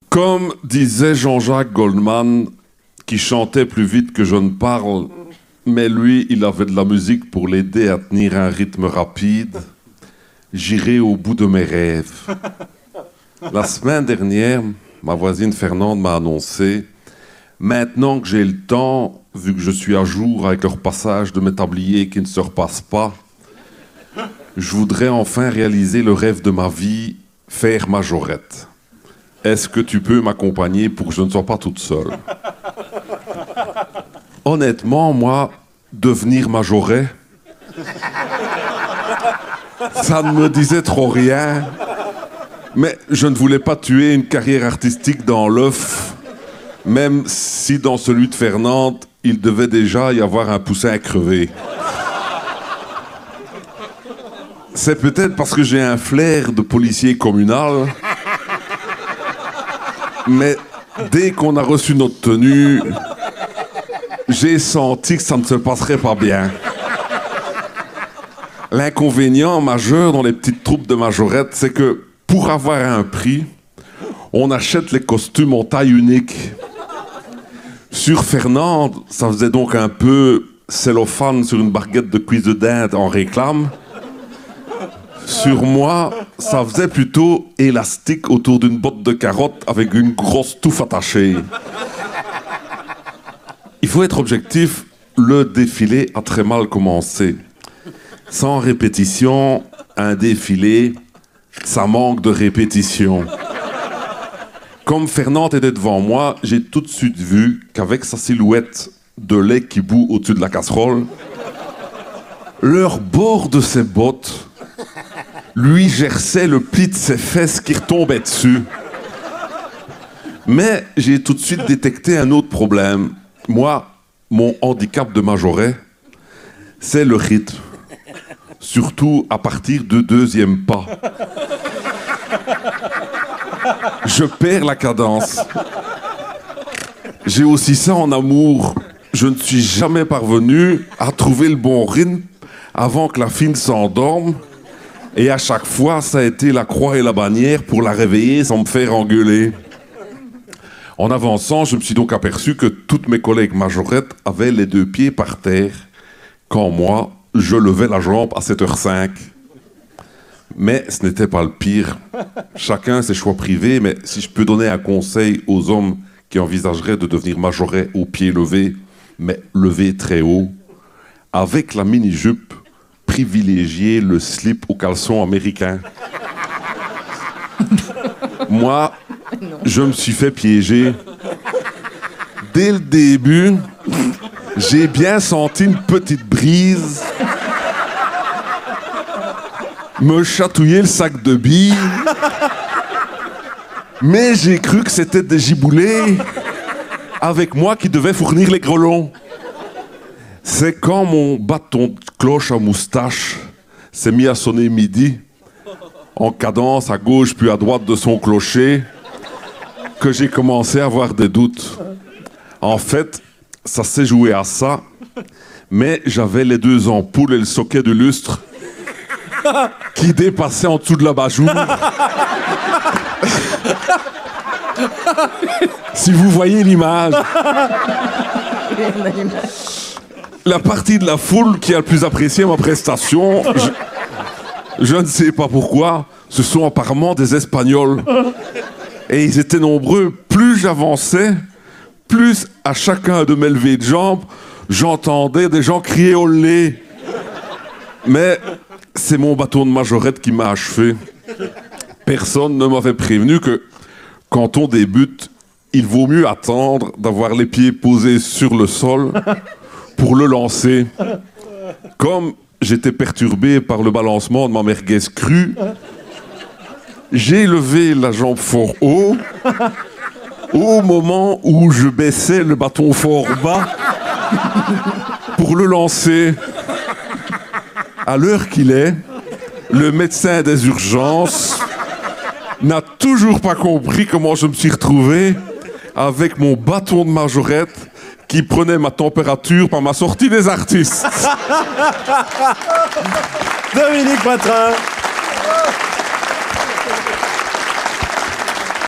Comme disait Jean-Jacques Goldman, qui chantait plus vite que je ne parle, mais lui, il avait de la musique pour l'aider à tenir un rythme rapide. J'irai au bout de mes rêves. La semaine dernière, ma voisine Fernande m'a annoncé « Maintenant que j'ai le temps, vu que je suis à jour avec le repassage de mes tabliers qui ne se repassent pas, je voudrais enfin réaliser le rêve de ma vie, faire majorette. Est-ce que tu peux m'accompagner pour que je ne sois pas toute seule ?» Honnêtement, moi, devenir majoret, ça ne me disait trop rien. Mais je ne voulais pas tuer une carrière artistique dans l'œuf, même si dans celui de Fernande, il devait déjà y avoir un poussin crevé. C'est peut-être parce que j'ai un flair de policier communal, mais dès qu'on a reçu notre tenue, j'ai senti que ça ne se passerait pas bien. L'inconvénient majeur dans les petites troupes de majorettes, c'est que pour avoir un prix, on achète les costumes en taille unique. Sur Fernande, ça faisait donc un peu cellophane sur une barquette de cuisse de dinde en réclame. Sur moi, ça faisait plutôt élastique autour d'une botte de carottes avec une grosse touffe attachée. Il faut être objectif, le défilé a très mal commencé. Sans répétition, un défilé, ça manque de répétition. Comme Fernande était devant moi, j'ai tout de suite vu qu'avec sa silhouette de lait qui bout au-dessus de la casserole, leur bord de ses bottes lui gerçait le pli de ses fesses qui retombait dessus. Mais j'ai tout de suite détecté un autre problème. Moi, mon handicap de majoret, c'est le rythme. Surtout à partir du deuxième pas. Je perds la cadence. J'ai aussi ça en amour. Je ne suis jamais parvenu à trouver le bon rythme avant que la fille s'endorme. Et à chaque fois, ça a été la croix et la bannière pour la réveiller sans me faire engueuler. En avançant, je me suis donc aperçu que toutes mes collègues majorettes avaient les deux pieds par terre, quand moi, je levais la jambe à 7h05. Mais ce n'était pas le pire. Chacun ses choix privés, mais si je peux donner un conseil aux hommes qui envisageraient de devenir majoret au pied levé, mais levé très haut, avec la mini-jupe, privilégiez le slip au caleçon américain. Moi, je me suis fait piéger. Dès le début, j'ai bien senti une petite brise me chatouiller le sac de billes, mais j'ai cru que c'était des giboulées avec moi qui devais fournir les grelons. C'est quand mon bâton de cloche à moustache s'est mis à sonner midi, en cadence à gauche puis à droite de son clocher, que j'ai commencé à avoir des doutes. En fait, ça s'est joué à ça, mais j'avais les deux ampoules et le socket de lustre qui dépassaient en dessous de l'abat-jour. Si vous voyez l'image. La partie de la foule qui a le plus apprécié ma prestation, je ne sais pas pourquoi, ce sont apparemment des Espagnols. Et ils étaient nombreux. Plus j'avançais, plus à chacun de mes levées de jambes, j'entendais des gens crier olé. Mais c'est mon bâton de majorette qui m'a achevé. Personne ne m'avait prévenu que quand on débute, il vaut mieux attendre d'avoir les pieds posés sur le sol pour le lancer. Comme j'étais perturbé par le balancement de ma merguez crue, j'ai levé la jambe fort haut au moment où je baissais le bâton fort bas pour le lancer. À l'heure qu'il est, le médecin des urgences n'a toujours pas compris comment je me suis retrouvé avec mon bâton de majorette qui prenait ma température par ma sortie des artistes. Dominique Patrin.